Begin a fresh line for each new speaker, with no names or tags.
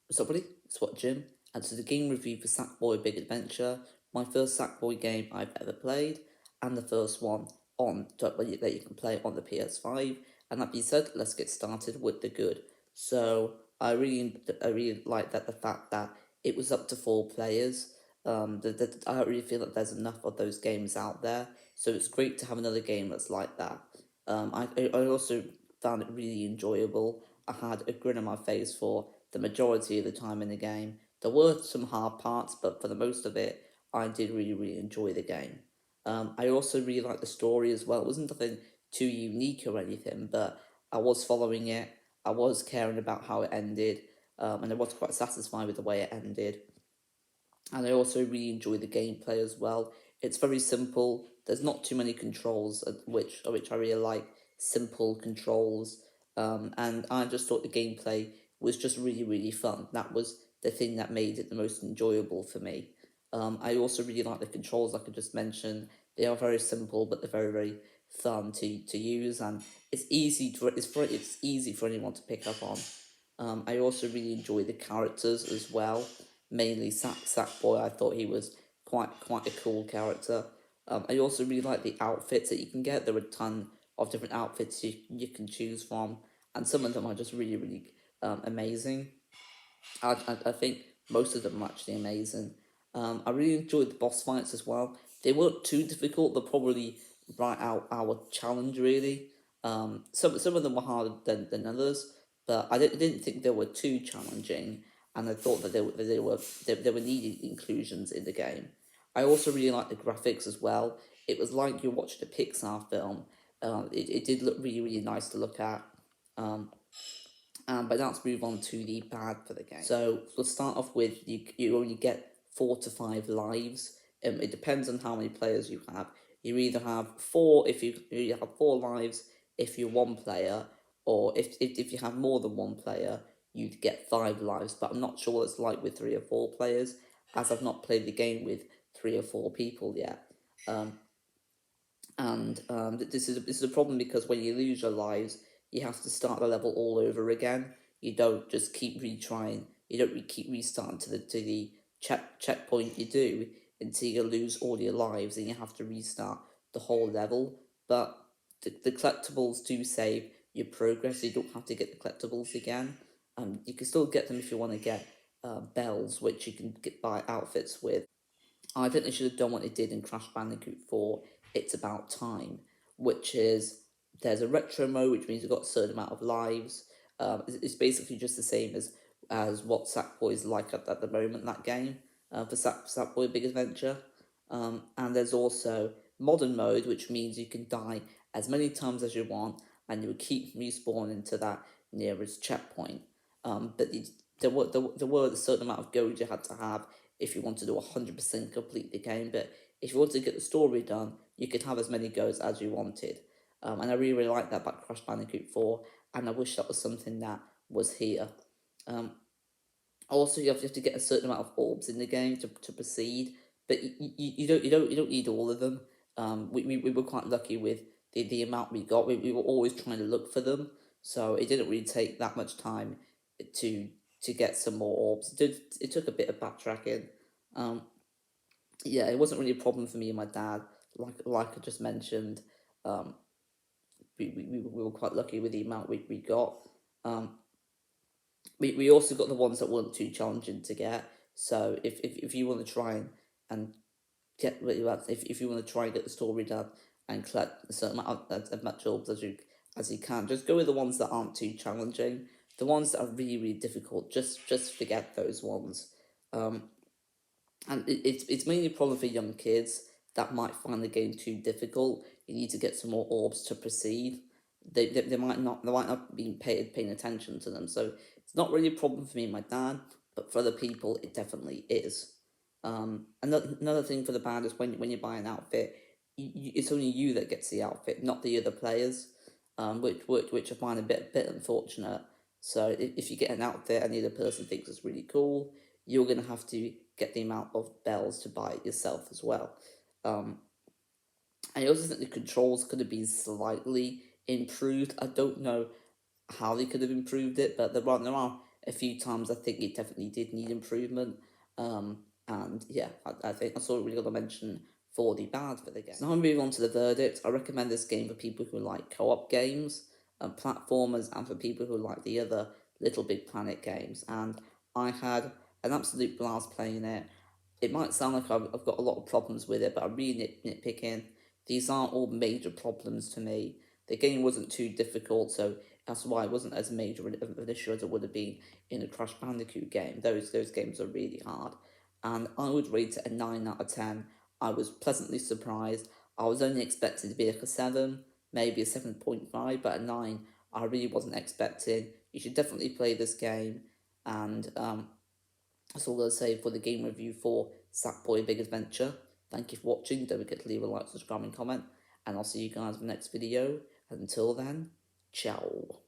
What's up, buddy? It's what Jim, and this is a game review for Sackboy A Big Adventure, my first Sackboy game I've ever played, and the first one that you can play on the PS5. And that being said, let's get started with the good. So I really like that the fact that it was up to 4 players. I don't really feel that there's enough of those games out there, so it's great to have another game that's like that. I also found it really enjoyable. I had a grin on my face for the majority of the time in the game. There were some hard parts, but for the most of it, I did really enjoy the game. I also really liked the story as well. It wasn't nothing too unique or anything, but I was following it. I was caring about how it ended, and I was quite satisfied with the way it ended. And I also really enjoy the gameplay as well. It's very simple. There's not too many controls, which I really like. Simple controls, and I just thought the gameplay was just really fun. That was the thing that made it the most enjoyable for me. I also really like the controls, like I just mentioned. They are very simple, but they're very fun to use, and it's easy for anyone to pick up on. I also really enjoy the characters as well. Mainly Sackboy, I thought he was quite a cool character. I also really like the outfits that you can get. There are a ton of different outfits you can choose from, and some of them are just really amazing. I think most of them are actually amazing. I really enjoyed the boss fights as well. They weren't too difficult. They're probably right out our challenge really. Some of them were harder than others, but I didn't think they were too challenging, and I thought that they were needed inclusions in the game. I also really liked the graphics as well. It was like you're watching a Pixar film. It did look really nice to look at. Um, but let's move on to the bad for the game. So we'll start off with you only get 4 to 5 lives. It depends on how many players you have. You either have four if you have 4 lives if you're one player, or if you have more than one player, you'd get 5 lives. But I'm not sure what it's like with 3 or 4 players, as I've not played the game with 3 or 4 people yet. Um, and this is a problem because when you lose your lives, you have to start the level all over again. You don't just keep retrying. You don't keep restarting to the checkpoint you do until you lose all your lives, and you have to restart the whole level. But the collectibles do save your progress. So you don't have to get the collectibles again. You can still get them if you want to get bells, which you can buy outfits with. I think they should have done what they did in Crash Bandicoot 4, It's About Time, which is there's a retro mode, which means you've got a certain amount of lives. It's basically just the same as what Sackboy is like at the moment, that game, for Sackboy Big Adventure. And there's also modern mode, which means you can die as many times as you want, and you will keep respawning to that nearest checkpoint. But there were a certain amount of gold you had to have if you wanted to 100% complete the game. But if you wanted to get the story done, you could have as many goes as you wanted. And I really like that about Crash Bandicoot 4, and I wish that was something that was here. Um, Also, you have to get a certain amount of orbs in the game to proceed, but you don't need all of them. We were quite lucky with the amount we got. We were always trying to look for them, so it didn't really take that much time to to get some more orbs. It took a bit of backtracking. Um, yeah, it wasn't really a problem for me and my dad. Like I just mentioned, um, we were quite lucky with the amount we got. Um, we also got the ones that weren't too challenging to get. So if you want to try and get if you want to try and get the story done and collect a certain amount of much orbs as you can, just go with the ones that aren't too challenging. The ones that are really difficult, just forget those ones. Um, and it's mainly a problem for young kids that might find the game too difficult. You need to get some more orbs to proceed. They might not be paying attention to them, so it's not really a problem for me and my dad, but for other people it definitely is. Another thing for the bad is when you buy an outfit, it's only you that gets the outfit, not the other players, which I find a bit unfortunate. So if you get an outfit and the other person thinks it's really cool, you're gonna have to get the amount of bells to buy it yourself as well. Um, I also think the controls could have been slightly improved. I don't know how they could have improved it, but there are a few times I think it definitely did need improvement. And yeah, I think that's all really got to mention for the bad for the game. So now I'm moving on to the verdict. I recommend this game for people who like co-op games and platformers, and for people who like the other Little Big Planet games. And I had an absolute blast playing it. It might sound like I've got a lot of problems with it, but I'm really nitpicking. These aren't all major problems to me. The game wasn't too difficult, so that's why it wasn't as major of an issue as it would have been in a Crash Bandicoot game. Those games are really hard, and I would rate it a 9 out of 10. I was pleasantly surprised. I was only expecting to be like a 7, maybe a 7.5, but a 9 I really wasn't expecting. You should definitely play this game, and that's all I'll say for the game review for Sackboy A Big Adventure. Thank you for watching. Don't forget to leave a like, subscribe, and comment. And I'll see you guys in the next video. And until then, ciao.